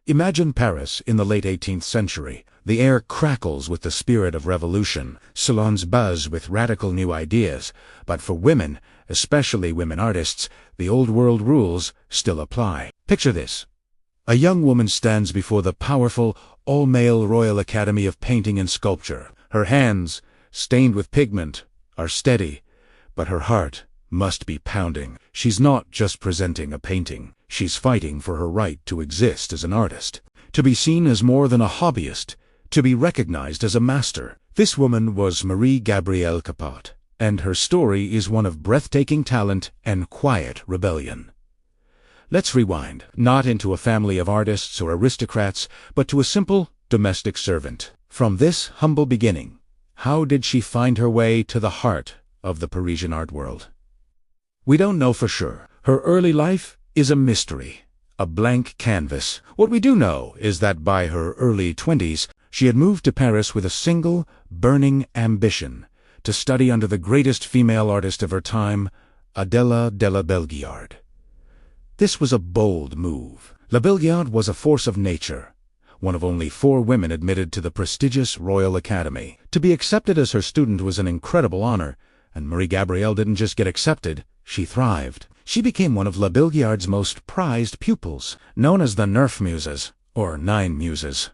Imagine Paris in the late 18th century. The air crackles with the spirit of revolution. Salons buzz with radical new ideas. But for women, especially women artists, the old world rules still apply. Picture this. A young woman stands before the powerful, all-male Royal Academy of Painting and Sculpture. Her hands, stained with pigment, are steady, but her heart must be pounding. She's not just presenting a painting. She's fighting for her right to exist as an artist, to be seen as more than a hobbyist, to be recognized as a master. This woman was Marie-Gabrielle Capet, and her story is one of breathtaking talent and quiet rebellion. Let's rewind, not into a family of artists or aristocrats, but to a simple domestic servant. From this humble beginning, how did she find her way to the heart of the Parisian art world? We don't know for sure. Her early life is a mystery, a blank canvas. What we do know is that by her early 20s, she had moved to Paris with a single, burning ambition: to study under the greatest female artist of her time, Adèle de Labille-Guiard. This was a bold move. Labille-Guiard was a force of nature, one of only 4 women admitted to the prestigious Royal Academy. To be accepted as her student was an incredible honor, and Marie-Gabrielle didn't just get accepted, she thrived. She became one of Labille-Guiard's most prized pupils, known as the Nerf Muses, or 9 Muses.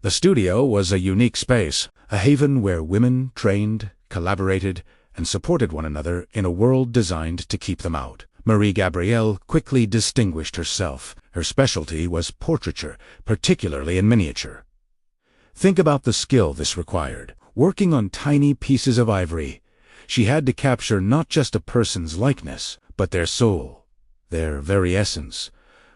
The studio was a unique space, a haven where women trained, collaborated, and supported one another in a world designed to keep them out. Marie-Gabrielle quickly distinguished herself. Her specialty was portraiture, particularly in miniature. Think about the skill this required. Working on tiny pieces of ivory, she had to capture not just a person's likeness, but their soul, their very essence,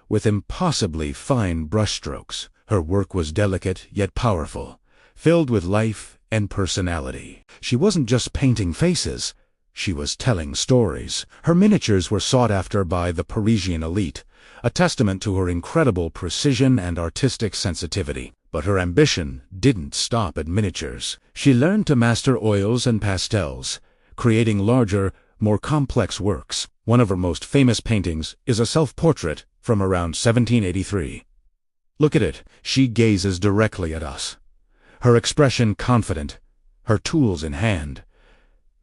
with impossibly fine brushstrokes. Her work was delicate yet powerful, filled with life and personality. She wasn't just painting faces, she was telling stories. Her miniatures were sought after by the Parisian elite, a testament to her incredible precision and artistic sensitivity. But her ambition didn't stop at miniatures. She learned to master oils and pastels, creating larger, more complex works. One of her most famous paintings is a self-portrait from around 1783. Look at it. She gazes directly at us, her expression confident, her tools in hand.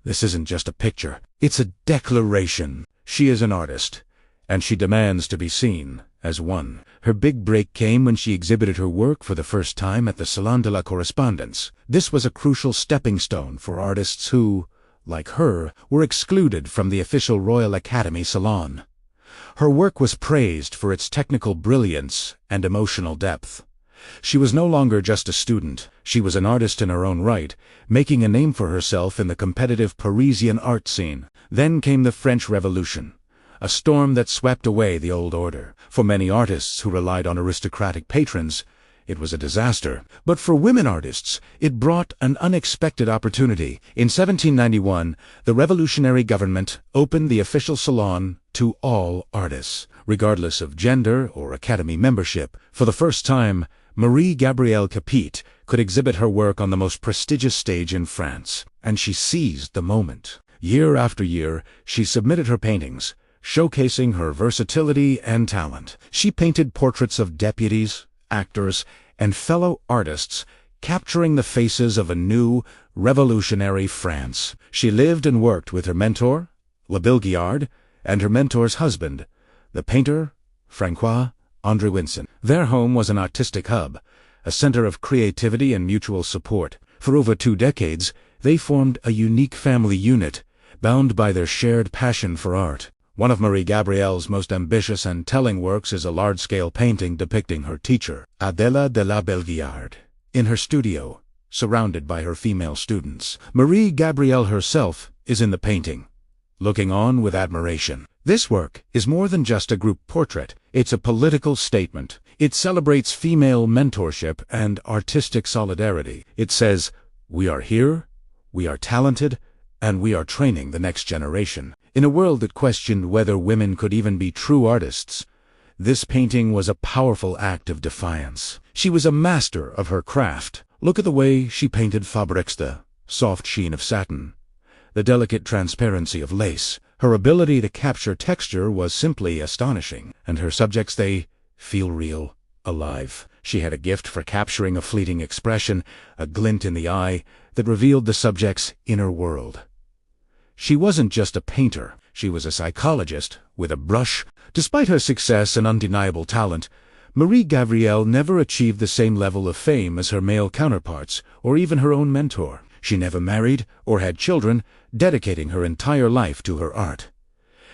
This isn't just a picture, it's a declaration. She is an artist, and she demands to be seen as one. Her big break came when she exhibited her work for the first time at the Salon de la Correspondance. This was a crucial stepping stone for artists who, like her, were excluded from the official Royal Academy Salon. Her work was praised for its technical brilliance and emotional depth. She was no longer just a student, she was an artist in her own right, making a name for herself in the competitive Parisian art scene. Then came the French Revolution, a storm that swept away the old order. For many artists who relied on aristocratic patrons, it was a disaster. But for women artists, it brought an unexpected opportunity. In 1791, the revolutionary government opened the official salon to all artists, regardless of gender or academy membership. For the first time, Marie-Gabrielle Capet could exhibit her work on the most prestigious stage in France, and she seized the moment. Year after year, she submitted her paintings, showcasing her versatility and talent. She painted portraits of deputies, actors, and fellow artists, capturing the faces of a new, revolutionary France. She lived and worked with her mentor, Labille-Guiard, and her mentor's husband, the painter, Francois-André Winson. Their home was an artistic hub, a center of creativity and mutual support. For over 2 decades, they formed a unique family unit, bound by their shared passion for art. One of Marie-Gabrielle's most ambitious and telling works is a large-scale painting depicting her teacher, Adèle de Labille-Guiard, in her studio, surrounded by her female students. Marie-Gabrielle herself is in the painting, looking on with admiration. This work is more than just a group portrait. It's a political statement. It celebrates female mentorship and artistic solidarity. It says, "We are here, we are talented, and we are training the next generation." In a world that questioned whether women could even be true artists, this painting was a powerful act of defiance. She was a master of her craft. Look at the way she painted fabrics, the soft sheen of satin, the delicate transparency of lace. Her ability to capture texture was simply astonishing, and her subjects, they feel real, alive. She had a gift for capturing a fleeting expression, a glint in the eye, that revealed the subject's inner world. She wasn't just a painter, she was a psychologist with a brush. Despite her success and undeniable talent, Marie-Gabrielle never achieved the same level of fame as her male counterparts, or even her own mentor. She never married or had children, dedicating her entire life to her art.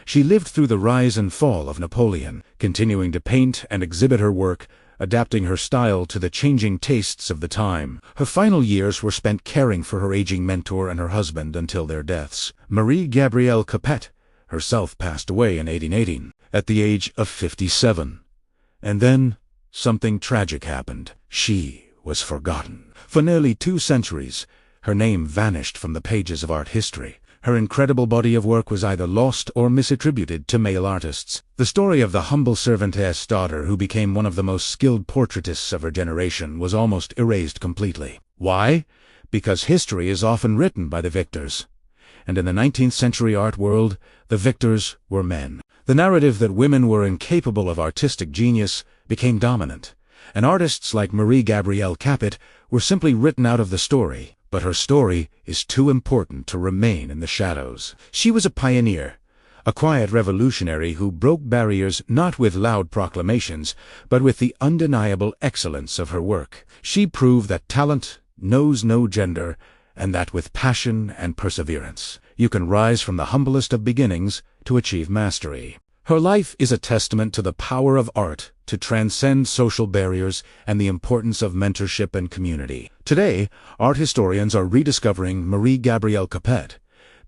She lived through the rise and fall of Napoleon, continuing to paint and exhibit her work, adapting her style to the changing tastes of the time. Her final years were spent caring for her aging mentor and her husband until their deaths. Marie-Gabrielle Capet herself passed away in 1818, at the age of 57. And then, something tragic happened. She was forgotten. For nearly 2 centuries, her name vanished from the pages of art history. Her incredible body of work was either lost or misattributed to male artists. The story of the humble servantess daughter who became one of the most skilled portraitists of her generation was almost erased completely. Why? Because history is often written by the victors. And in the 19th century art world, the victors were men. The narrative that women were incapable of artistic genius became dominant, and artists like Marie-Gabrielle Capet were simply written out of the story. But her story is too important to remain in the shadows. She was a pioneer, a quiet revolutionary who broke barriers not with loud proclamations, but with the undeniable excellence of her work. She proved that talent knows no gender, and that with passion and perseverance, you can rise from the humblest of beginnings to achieve mastery. Her life is a testament to the power of art to transcend social barriers and the importance of mentorship and community. Today, art historians are rediscovering Marie-Gabrielle Capet,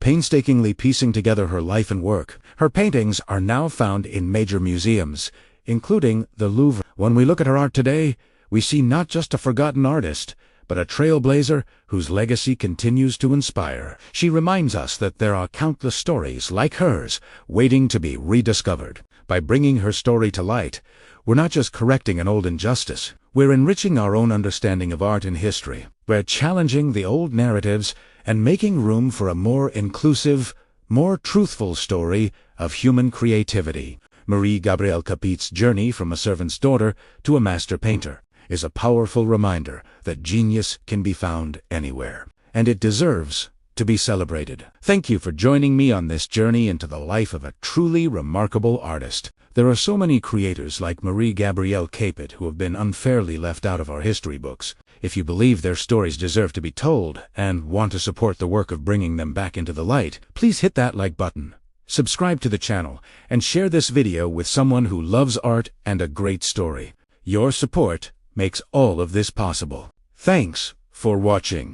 painstakingly piecing together her life and work. Her paintings are now found in major museums, including the Louvre. When we look at her art today, we see not just a forgotten artist, but a trailblazer whose legacy continues to inspire. She reminds us that there are countless stories like hers waiting to be rediscovered. By bringing her story to light, we're not just correcting an old injustice, we're enriching our own understanding of art and history. We're challenging the old narratives and making room for a more inclusive, more truthful story of human creativity. Marie-Gabrielle Capet's journey from a servant's daughter to a master painter is a powerful reminder that genius can be found anywhere, and it deserves to be celebrated. Thank you for joining me on this journey into the life of a truly remarkable artist. There are so many creators like Marie-Gabrielle Capet who have been unfairly left out of our history books. If you believe their stories deserve to be told and want to support the work of bringing them back into the light, please hit that like button, subscribe to the channel, and share this video with someone who loves art and a great story. Your support makes all of this possible. Thanks for watching.